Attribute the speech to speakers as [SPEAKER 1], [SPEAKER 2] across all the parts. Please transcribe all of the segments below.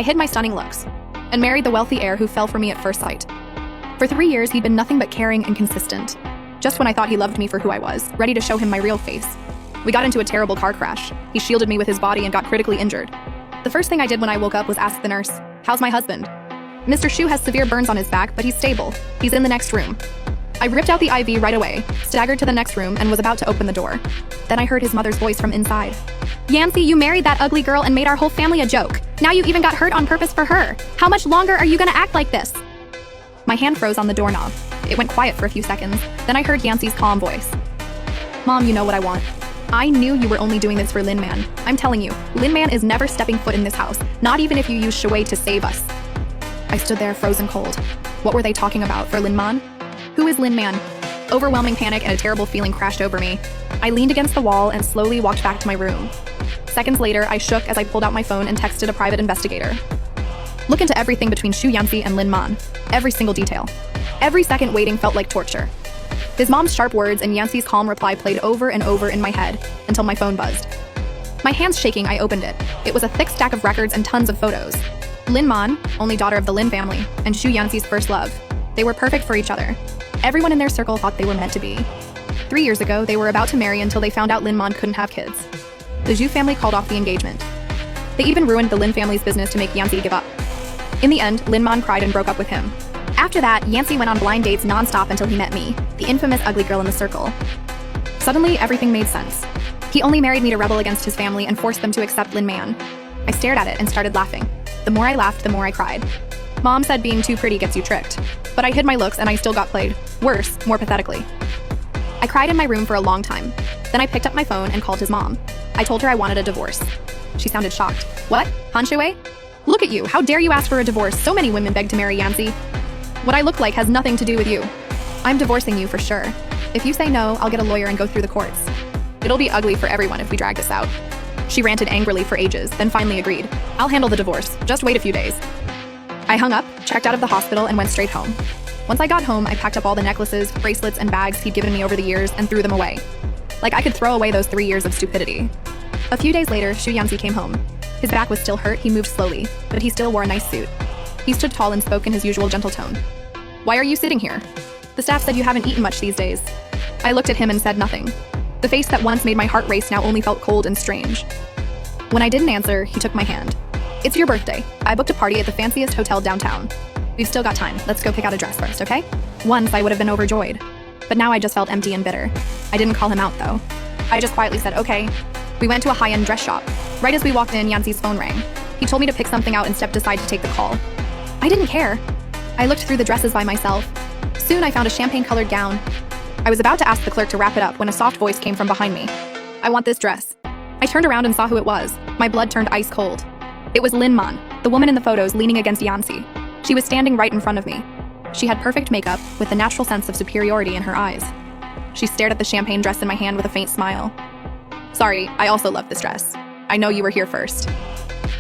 [SPEAKER 1] I hid my stunning looks and married the wealthy heir who fell for me at first sight. For 3 years, he'd been nothing but caring and consistent. Just when I thought he loved me for who I was, ready to show him my real face. We got into a terrible car crash. He shielded me with his body and got critically injured. The first thing I did when I woke up was ask the nurse, "How's my husband?" Mr. Shu has severe burns on his back, but he's stable. He's in the next room. I ripped out the IV right away, staggered to the next room, and was about to open the door. Then I heard his mother's voice from inside. "Yancy, you married that ugly girl and made our whole family a joke. Now you even got hurt on purpose for her. How much longer are you gonna act like this?" My hand froze on the doorknob. It went quiet for a few seconds. Then I heard Yancy's calm voice. "Mom, you know what I want. I knew you were only doing this for Lin Man. I'm telling you, Lin Man is never stepping foot in this house, not even if you use Shui to save us." I stood there frozen cold. What were they talking about for Lin Man? Who is Lin Man? Overwhelming panic and a terrible feeling crashed over me. I leaned against the wall and slowly walked back to my room. Seconds later, I shook as I pulled out my phone and texted a private investigator. "Look into everything between Shu Yancy and Lin Man. Every single detail. Every second waiting felt like torture." His mom's sharp words and Yancy's calm reply played over and over in my head until my phone buzzed. My hands shaking, I opened it. It was a thick stack of records and tons of photos. Lin Man, only daughter of the Lin family, and Shu Yancy's first love. They were perfect for each other. Everyone in their circle thought they were meant to be. 3 years ago, they were about to marry until they found out Lin Man couldn't have kids. The Zhu family called off the engagement. They even ruined the Lin family's business to make Yancy give up. In the end, Lin Man cried and broke up with him. After that, Yancy went on blind dates non-stop until he met me, the infamous ugly girl in the circle. Suddenly, everything made sense. He only married me to rebel against his family and forced them to accept Lin Man. I stared at it and started laughing. The more I laughed, the more I cried. Mom said being too pretty gets you tricked. But I hid my looks and I still got played. Worse, more pathetically. I cried in my room for a long time. Then I picked up my phone and called his mom. I told her I wanted a divorce. She sounded shocked. "What? Han Shui? Look at you, how dare you ask for a divorce? So many women beg to marry Yancy. What I look like has nothing to do with you. I'm divorcing you for sure. If you say no, I'll get a lawyer and go through the courts. It'll be ugly for everyone if we drag this out." She ranted angrily for ages, then finally agreed. "I'll handle the divorce. Just wait a few days." I hung up, checked out of the hospital, and went straight home. Once I got home, I packed up all the necklaces, bracelets, and bags he'd given me over the years and threw them away. Like I could throw away those 3 years of stupidity. A few days later, Shu Yancy came home. His back was still hurt, he moved slowly, but he still wore a nice suit. He stood tall and spoke in his usual gentle tone. "Why are you sitting here? The staff said you haven't eaten much these days." I looked at him and said nothing. The face that once made my heart race now only felt cold and strange. When I didn't answer, he took my hand. "It's your birthday. I booked a party at the fanciest hotel downtown. We've still got time. Let's go pick out a dress first, okay?" Once I would have been overjoyed, but now I just felt empty and bitter. I didn't call him out though. I just quietly said, "Okay." We went to a high-end dress shop. Right as we walked in, Yancy's phone rang. He told me to pick something out and stepped aside to take the call. I didn't care. I looked through the dresses by myself. Soon I found a champagne-colored gown. I was about to ask the clerk to wrap it up when a soft voice came from behind me. "I want this dress." I turned around and saw who it was. My blood turned ice cold. It was Lin Man, the woman in the photos leaning against Yancy. She was standing right in front of me. She had perfect makeup with a natural sense of superiority in her eyes. She stared at the champagne dress in my hand with a faint smile. "Sorry, I also love this dress. I know you were here first."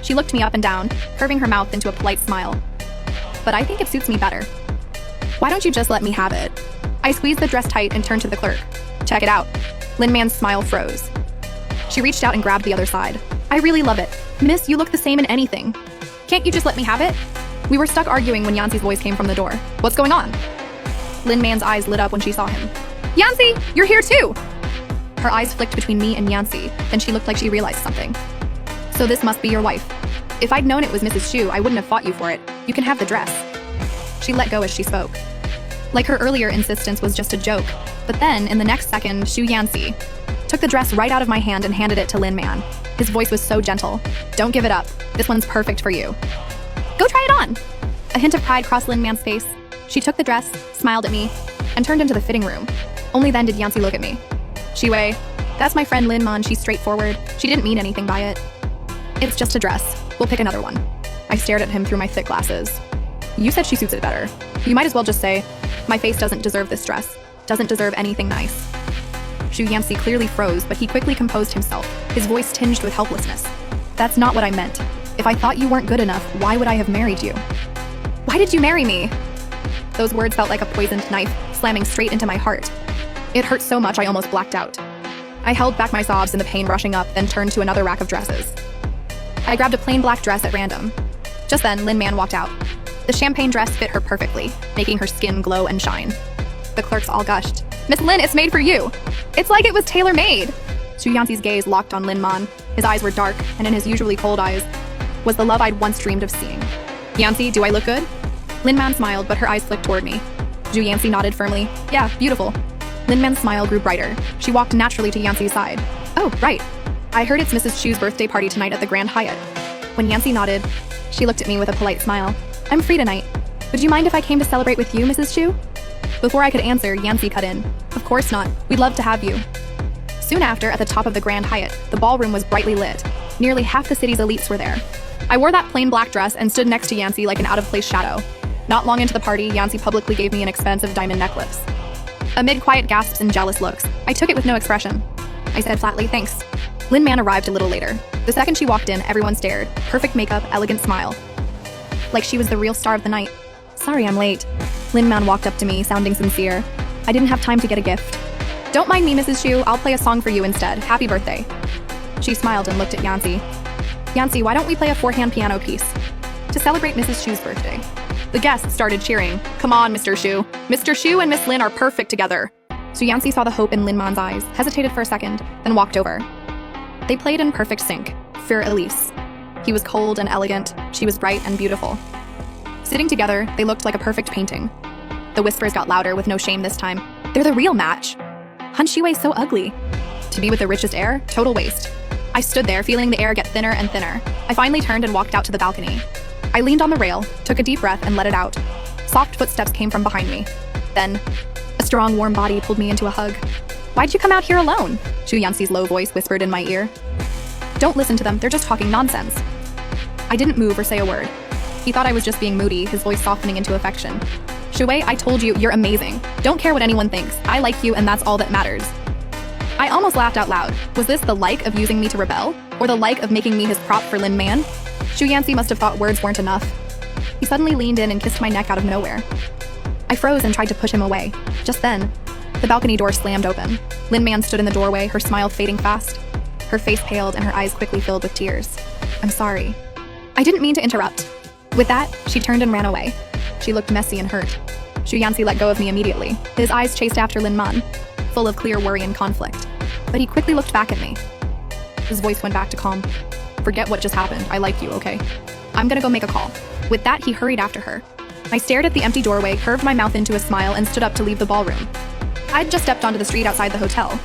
[SPEAKER 1] She looked me up and down, curving her mouth into a polite smile. "But I think it suits me better. Why don't you just let me have it?" I squeezed the dress tight and turned to the clerk. "Check it out." Lin Man's smile froze. She reached out and grabbed the other side. "I really love it. Miss, you look the same in anything. Can't you just let me have it?" We were stuck arguing when Yancy's voice came from the door. "What's going on?" Lin Man's eyes lit up when she saw him. "Yancy, you're here too!" Her eyes flicked between me and Yancy, then she looked like she realized something. "So this must be your wife. If I'd known it was Mrs. Shu, I wouldn't have fought you for it. You can have the dress." She let go as she spoke. Like her earlier insistence was just a joke, but then, in the next second, Shu Yancy took the dress right out of my hand and handed it to Lin Man. His voice was so gentle. "Don't give it up. This one's perfect for you. Go try it on." A hint of pride crossed Lin Man's face. She took the dress, smiled at me, and turned into the fitting room. Only then did Yancy look at me. "Shui, that's my friend Lin Man. She's straightforward. She didn't mean anything by it." "It's just a dress. We'll pick another one." I stared at him through my thick glasses. "You said she suits it better. You might as well just say, my face doesn't deserve this dress. Doesn't deserve anything nice." Shu Yancy clearly froze, but he quickly composed himself, his voice tinged with helplessness. "That's not what I meant. If I thought you weren't good enough, why would I have married you?" "Why did you marry me?" Those words felt like a poisoned knife, slamming straight into my heart. It hurt so much I almost blacked out. I held back my sobs and the pain rushing up, then turned to another rack of dresses. I grabbed a plain black dress at random. Just then, Lin Man walked out. The champagne dress fit her perfectly, making her skin glow and shine. The clerks all gushed. "Miss Lin, it's made for you! It's like it was tailor-made!" Xu Yanxi's gaze locked on Lin Man. His eyes were dark, and in his usually cold eyes was the love I'd once dreamed of seeing. "Yanxi, do I look good?" Lin Man smiled, but her eyes flicked toward me. Xu Yanxi nodded firmly. "Yeah, beautiful." Lin Man's smile grew brighter. She walked naturally to Yanxi's side. "Oh, right. I heard it's Mrs. Xu's birthday party tonight at the Grand Hyatt." When Yanxi nodded, she looked at me with a polite smile. "I'm free tonight. Would you mind if I came to celebrate with you, Mrs. Xu?" Before I could answer, Yanxi cut in. "Of course not. We'd love to have you." Soon after, at the top of the Grand Hyatt, the ballroom was brightly lit. Nearly half the city's elites were there. I wore that plain black dress and stood next to Yanxi like an out-of-place shadow. Not long into the party, Yanxi publicly gave me an expensive diamond necklace. Amid quiet gasps and jealous looks, I took it with no expression. I said flatly, "Thanks." Lin Man arrived a little later. The second she walked in, everyone stared. Perfect makeup, elegant smile. Like she was the real star of the night. "Sorry I'm late." Lin Man walked up to me, sounding sincere. "I didn't have time to get a gift." "Don't mind me, Mrs. Xu. I'll play a song for you instead. Happy birthday." She smiled and looked at Yanxi. "Yanxi, why don't we play a four-hand piano piece to celebrate Mrs. Xu's birthday?" The guests started cheering. "Come on, Mr. Xu. Mr. Xu and Miss Lin are perfect together." So Yanxi saw the hope in Lin Man's eyes, hesitated for a second, then walked over. They played in perfect sync. Für Elise. He was cold and elegant. She was bright and beautiful. Sitting together, they looked like a perfect painting. The whispers got louder with no shame this time. "They're the real match. Han Xiwei's so ugly. To be with the richest heir? Total waste." I stood there, feeling the air get thinner and thinner. I finally turned and walked out to the balcony. I leaned on the rail, took a deep breath, and let it out. Soft footsteps came from behind me. Then, a strong, warm body pulled me into a hug. "Why'd you come out here alone?" Xu Yanxi's low voice whispered in my ear. "Don't listen to them, they're just talking nonsense." I didn't move or say a word. He thought I was just being moody, his voice softening into affection. "Xiwei, I told you, you're amazing. Don't care what anyone thinks. I like you, and that's all that matters." I almost laughed out loud. Was this the like of using me to rebel? Or the like of making me his prop for Lin Man? Xu Yanxi must have thought words weren't enough. He suddenly leaned in and kissed my neck out of nowhere. I froze and tried to push him away. Just then, the balcony door slammed open. Lin Man stood in the doorway, her smile fading fast. Her face paled and her eyes quickly filled with tears. "I'm sorry." I didn't mean to interrupt. With that, she turned and ran away. She looked messy and hurt. Xu Yanxi let go of me immediately. His eyes chased after Lin Man, full of clear worry and conflict. But he quickly looked back at me. His voice went back to calm. "Forget what just happened. I like you, okay? I'm gonna go make a call." With that, he hurried after her. I stared at the empty doorway, curved my mouth into a smile, and stood up to leave the ballroom. I'd just stepped onto the street outside the hotel.